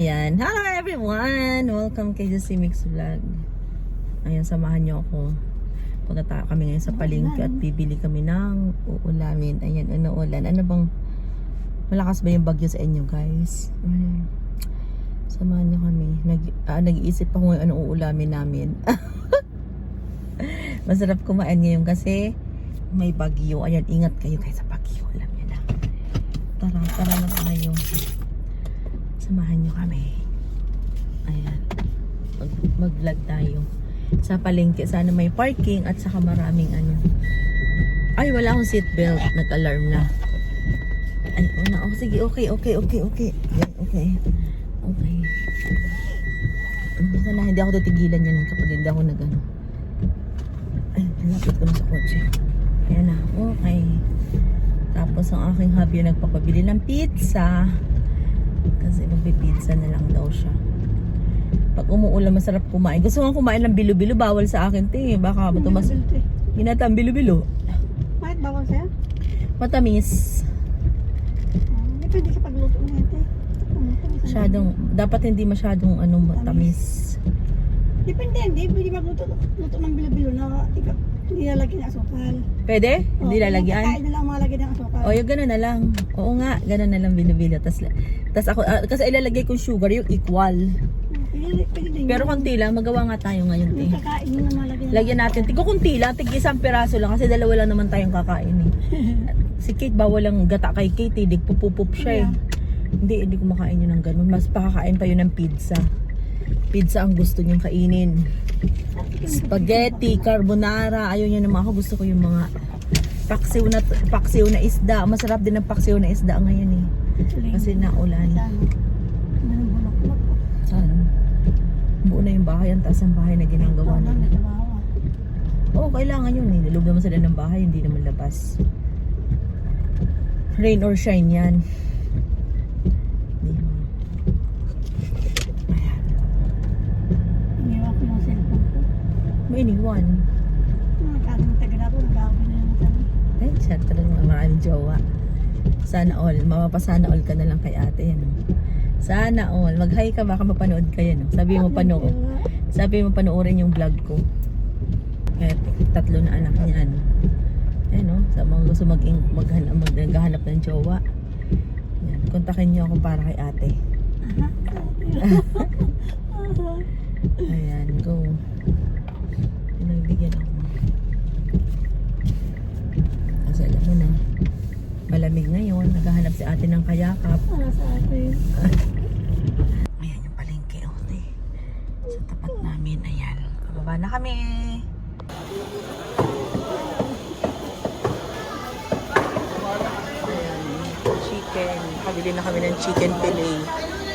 Ayan. Hello everyone! Welcome kay Jussie Mix Vlog. Ayan, samahan niyo ako. Punta kami ngayon sa palengke at bibili kami ng uulamin. Ayan, ano ulan? Ano bang malakas ba yung bagyo sa inyo, guys? Samahan niyo kami. Nag-iisip pa kung anong uulamin namin. Masarap kumain ngayon kasi may bagyo. Ayan, ingat kayo sa bagyo. Alam niyo na. Tara na tayo. Samahan nyo kami. Ayan. Mag-vlog tayo. Sa palengke. Sana may parking at saka maraming ano. Ay, wala akong seatbelt. Nag-alarm na. Ay, una. Oh, sige. Okay. Yan, okay. Basta na, hindi ako titigilan yan kapag hindi ako nag-ano. Ay, nalapit ko na sa kotse. Ayan na. Okay. Tapos ang aking hubby nagpapabili ng pizza. Kasi magpipizza na lang daw siya. Pag umuulan masarap kumain. Gusto nga kumain ng bilo-bilo. Bawal sa akin, te. Baka matumas. Ginatang bilo-bilo. Bakit bawal sa'yo? Matamis. Depende sa pagluto mo ito. Dapat hindi masyadong matamis. Depende, hindi magluto ng bilo-bilo na hindi lalagyan ng asukal. Pwede? Hindi lalagyan? Kakain na lang malagyan ng asukal. O, yung gano'n na lang. Oo nga, gano'n na lang bilo-bilo. Tas ako, kasi ilalagay kong sugar, yung equal. Pwede din. Pero konti lang, magawa nga tayo ngayon, te. Yung kakain mo na malagyan. Lagyan natin. Tigo kunti lang, tig isang piraso lang kasi dalawa lang naman tayong kakain eh. Si Kate, bawal lang gata kay Kate eh. Digpupupup siya eh. Hindi kumakain yun ng ganun. Mas pakakain pa yun ng pizza. Pizza ang gusto niyong kainin. Spaghetti, carbonara. Ayaw niya naman ako. Gusto ko yung mga paksiw na isda. Masarap din ang paksiw na isda ngayon eh. Kasi naulan. Saan? Buo na yung bahay. Ang taas ng bahay na ginagawa nila. Oo, kailangan yun eh. Naloob naman sila ng bahay. Hindi naman labas. Rain or shine yan. Iniwan ko yung cellphone ko. May iniwan. Nagkakang tagal ako. Nag-aawin na yung tanong. Ay, chat talaga maraming jowa. Sana all. Mapapasana all ka na lang kay ate. Yan. Sana all. Mag-hi ka, baka mapanood ka yan. Sabi mo panood. Sabi mo panoorin yung vlog ko. Kaya 3 na anak niya. Ayan o. Sa mga gusto maghanap ng jowa. Yan. Kontakin niyo ako para kay ate. Ayan, go. Nagbigyan ako. Kasi alam mo na, malamig ngayon. Naghahanap si ate ng kayakap. Para sa akin. Ayan yung palengke, ote. Sa tapat namin, ayan. Pababa na kami. Ayan, chicken. Nakabili na kami ng chicken fillet.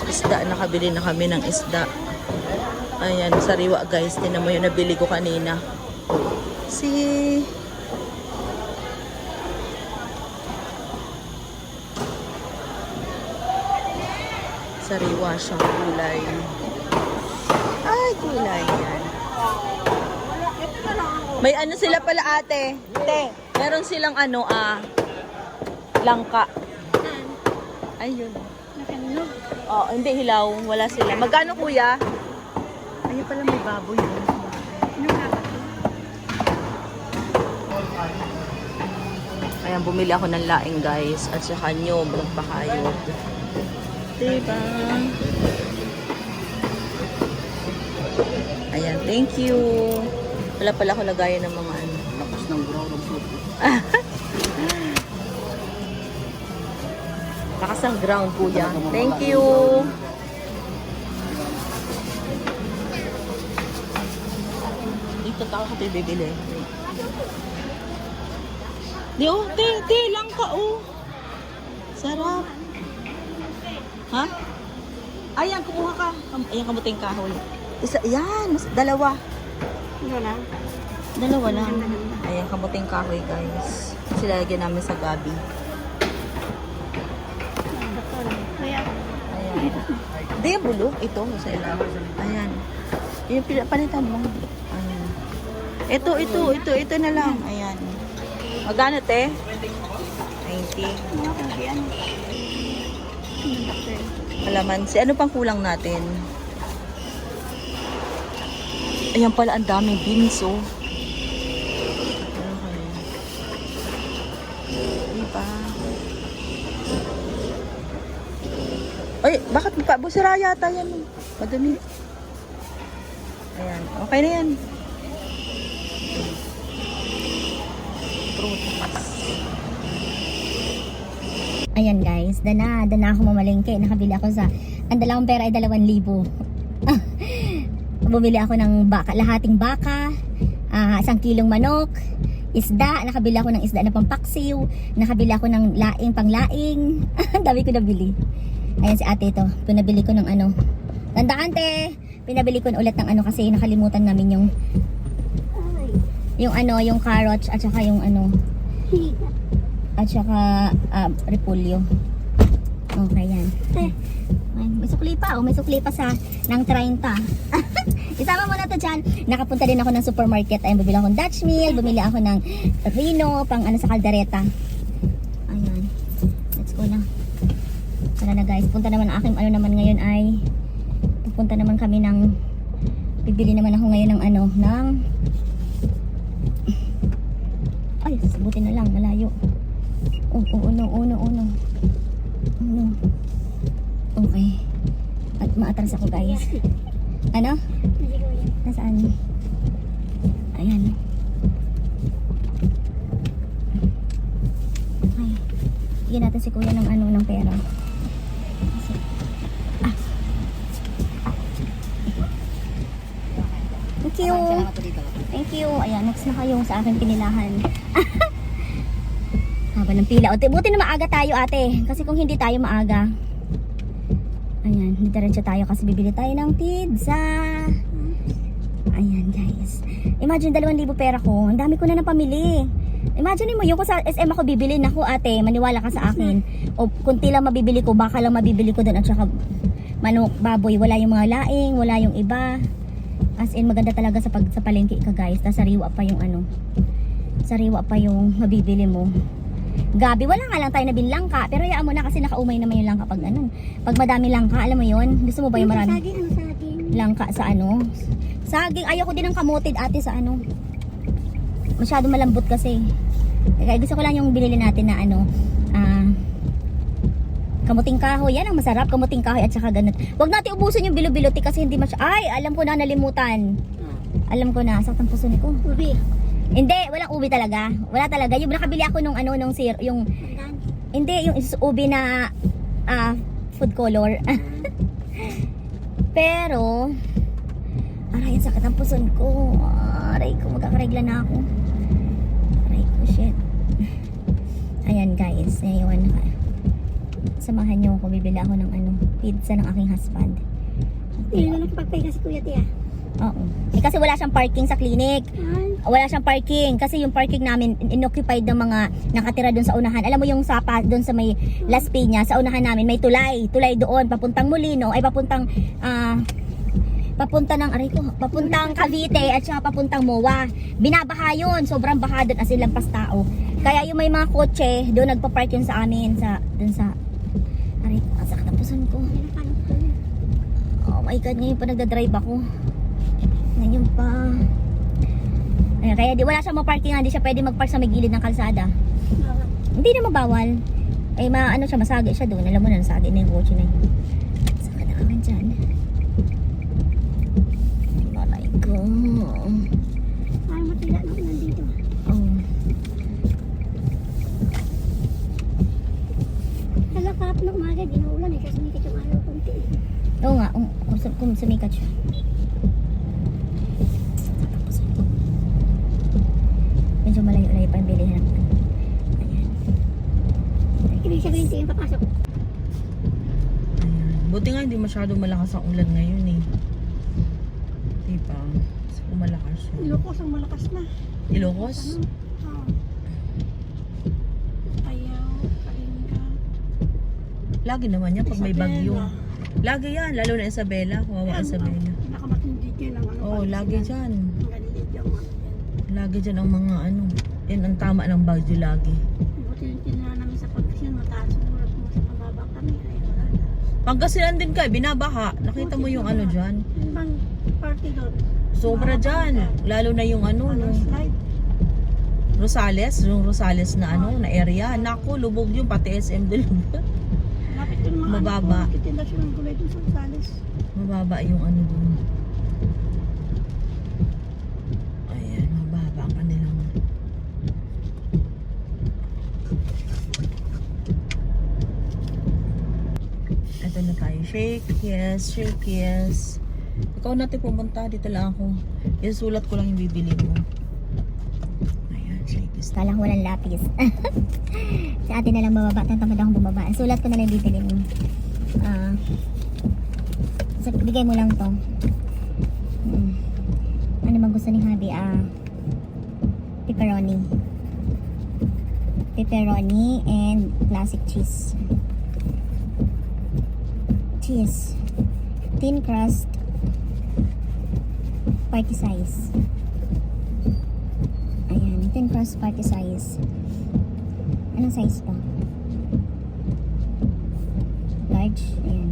Isda, nakabili na kami ng isda. Ayan, sariwa guys. Tinan mo yung nabili ko kanina. Sariwa siyang gulay. Ay, gulay yan. May ano sila pala ate. Meron silang langka. Ayun. Nakanog. Oh, hindi hilaw. Wala sila. Magkano kuya? Ayun pala may baboy yun. Ayan, bumili ako ng laing guys. At saka nyo, magpakayod. Diba? Ayan, thank you. Wala pala ako lagayan ng mga ano. Tapos ng brown ng soup. Lakas ng ground kuya. Thank you. Dito tao ko ito bibili. Di te, lang ka Sarap. Ha? Ayan, kumuha ka. Ayan, kamuting kahoy. Yan, dalawa. Dalawa lang. Ayan, kamuting kahoy guys. Sila lagyan namin sa gabi. Ayan. Hindi, bulok. Ito, sa ilalim. Ayan. Yung palitan mo. Ayan. Ito na lang. Ayan. Magkano, te? 90. Kalamansi. Ano pang kulang natin? Ayan pala, ang daming beans, oh. Okay. Diba? Ay, bakit busira yata yan? Madumi. Ayan, okay na yan. Prutas. Ayan guys, dana ako mamalengke. Nakabili ako sa, ang dalawang pera ay 2,000. Bumili ako ng baka, lahating baka, 1 kilong manok, isda, nakabili ako ng isda na pampaksiw, nakabili ako ng laing panglaing. Dami ko nabili. Ayan si ate ito, pinabili ko ng ano. Tandaan te, pinabili ko na ulit ng ano kasi nakalimutan namin yung carrots at saka yung ano, at saka repolyo. Okay yan. Ay, may sukli pa, may sukli pa sa ng 30. Isama mo na to dyan. Nakapunta din ako ng supermarket. Ayun, bumili ako ng Dutch meal, bumili ako ng Rino, pang ano sa kaldereta. Ayan. Let's go na. Tara na guys. Punta naman aking ano naman ngayon ay pupunta naman kami ng bibili naman ako ngayon ng ano, ng ay, buti na lang, malayo. Uno. Okay. At maatras ako guys. Ano? Nasaan? Ayan. Okay. Bigyan natin si kuya ng ano, ng pera. Thank you. Thank you. Ayan, next na kayo sa aking pinilahan. Haba ng pila. O, buti na maaga tayo ate. Kasi kung hindi tayo maaga, ayan, hindi diretso tayo kasi bibili tayo ng pizza. Ayan guys. Imagine 2,000 pera ko. Ang dami ko na napamili. Imagine mo yung kung sa SM ako bibili. Naku ate, maniwala ka sa akin. O kunti lang mabibili ko, baka lang mabibili ko doon. At saka manok, baboy. Wala yung mga laing, wala yung iba. As in maganda talaga sa palengke ka guys. Tas sariwa pa yung ano. Sariwa pa yung mabibili mo. Gabi, wala nga lang tayo na binlangka. Pero yaan mo na kasi nakaumay naman yung langka pag ano. Pag madami langka, alam mo yon. Gusto mo ba yung marami? Saging. Langka sa ano? Saging, ayoko din ng kamotid ate sa ano. Masyado malambot kasi. Kaya gusto ko lang yung binili natin na ano, kamuting kahoy. Yan ang masarap, kamuting kahoy at saka ganun. Huwag natin ubusin yung bilo-biloti kasi hindi ay, alam ko na, nalimutan. Alam ko na, saktan puso ko. Ubi. Hindi, walang ubi talaga. Wala talaga. Yung nakabili ako nung ano, nung yung hindi, yung ubi na food color. Pero aray, ang sakit ang puson ko. Aray ko, magkakaregla na ako. Aray ko, shit. Ayan guys, ngayon samahan nyo ako, bibili ako ng ano, pizza ng aking husband. Hindi na nakapagpahinga si Kuya Tia. Oo. Eh kasi wala siyang parking sa clinic. Wala siyang parking kasi yung parking namin inoccupied ng mga nakatira doon sa unahan. Alam mo yung sapa doon sa may Las Piñas, sa unahan namin may tulay doon papuntang Molino ay papuntang papuntang Cavite at saka papuntang MOA. Binabaha yun, sobrang baha doon as in lampas tao. Kaya yung may mga kotse doon nagpa-park yun sa amin doon sa aray, ang sakit ang puson ko. Oh my god, ngayon pa nagdadrive ako. Ngayon pa. Ayan, kaya wala siyang maparking, hindi siya pwede magpark sa may gilid ng kalsada. Hindi naman bawal. Eh, ano siya, masagi siya doon. Alam mo na, nasagi na yung kotse na yun. Sakit na kami dyan. Aray ko. Parang matila na nandito. Oh. Kala kahapon ng umaga, di na ulan eh. Kasi may yung araw kunti. Oo nga, kung sumikat siya. Medyo malayo-layo pa yung bilihan ng ayan. Ibig sabihin siya yung papasok. Ayan. Buti nga hindi masyadong malakas ang ulan ngayon eh. Diba? Kasi kung malakas yun. Ilocos ang malakas na. Ilocos? Oo. Ayaw, Kalinga. Lagi naman yan pag may bagyo. Lagi yan, lalo na Isabela. Kawawa Isabela. Nakamatindi dyan ang ano. Oo, lagi dyan. Ang galit yung ano dyan. Lagi dyan ang mga ano. Yan ang tama ng bagyo lagi. Buti yung tinira namin sa pagkasyan, mataas ang urat mo sa pababa kami. Ay, wala na. Pangasinan din ka, binabaha. Nakita mo yung ano dyan? Yung bang party doon? Sobra dyan. Lalo na yung ano, Ano, yung slide. Rosales, yung Rosales na ano, na area. Naku, lubog yung pati SM din. Lapit ko ng mga Mababa. anak ko. Nagtitinda siya ng gulay dun sa Rosales. Mababa yung ano dun. Ayan, mababa ang kanilang. Ito na tayo. Shake, yes, shake, yes. Ikaw natin pumunta, dito lang ako. Sulat ko lang yung bibili mo. Ayan, shake, yes. Kala ko walang lapis. Sa atin na lang bababa. Tantamad akong bumaba. Ang sulat ko na lang bibilin mo. Bigay mo lang to. Ano bang gusto ni Habi? Pepperoni. Pepperoni and classic cheese. Cheese. Thin crust. Party size. Ayan. Thin crust party size. Anong size to? Large. Ayan.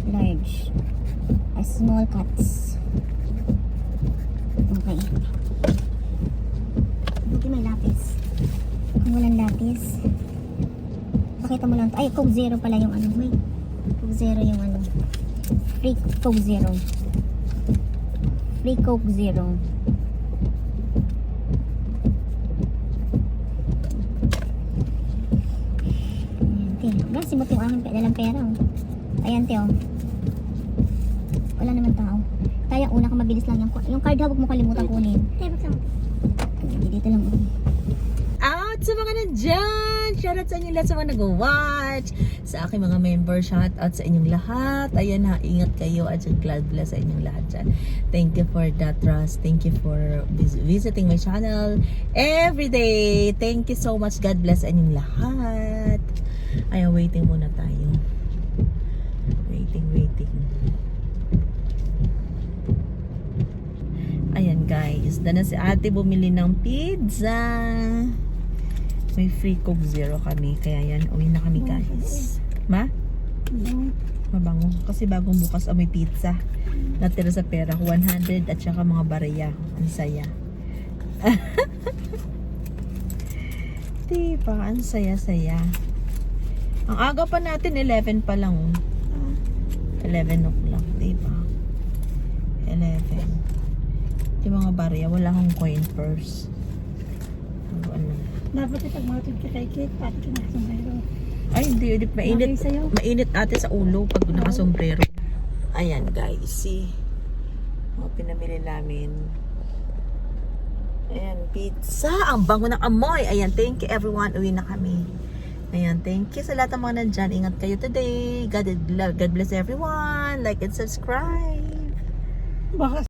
Large. Small cuts. Okay. Buti may lapis. Kung walang lapis, pakita mo lang to. Ay, Coke Zero pala yung ano. Wait. Coke Zero yung ano. Free Coke Zero. Free Coke Zero. Ayan, te. Gasi mo yung aking dalang pera. Oh. Ayan, te. Oh. Wala naman tao. Kaya una ka mabilis lang yung card ha, huwag mo kalimutan kunin. Dito lang. Out sa mga nandyan! Shoutout sa inyo lahat sa mga nag-watch! Sa aking mga member, shoutout sa inyong lahat. Ayan ha, ingat kayo at God bless sa inyong lahat dyan. Thank you for that trust. Thank you for visiting my channel every day. Thank you so much. God bless sa inyong lahat. Ayan, waiting muna tayo. Waiting. Ayan guys, na si ate bumili ng pizza. May free Coke Zero kami. Kaya yan, uwi na kami guys. Ma? Mabango. Kasi bagong bukas amoy pizza. Natira sa pera ko 100 at saka mga barya. Ang saya. Diba? Ang saya-saya. Ang aga pa natin, 11 pa lang. 11 o'clock. Diba? 11. Yung mga barya, wala akong coin purse. Ano? Dapat ipag matod ka kay Kate, pati ka nakasombrero. Ay, hindi. Mainit. Okay sa'yo? Mainit ate sa ulo pag nakasombrero. Ayan guys, see. Mga pinamili namin. Ayan, pizza. Ang bango ng amoy. Ayan, thank you everyone. Uwi na kami. Ayan, thank you sa lahat ng mga nandyan. Ingat kayo today. God bless everyone. Like and subscribe. Baka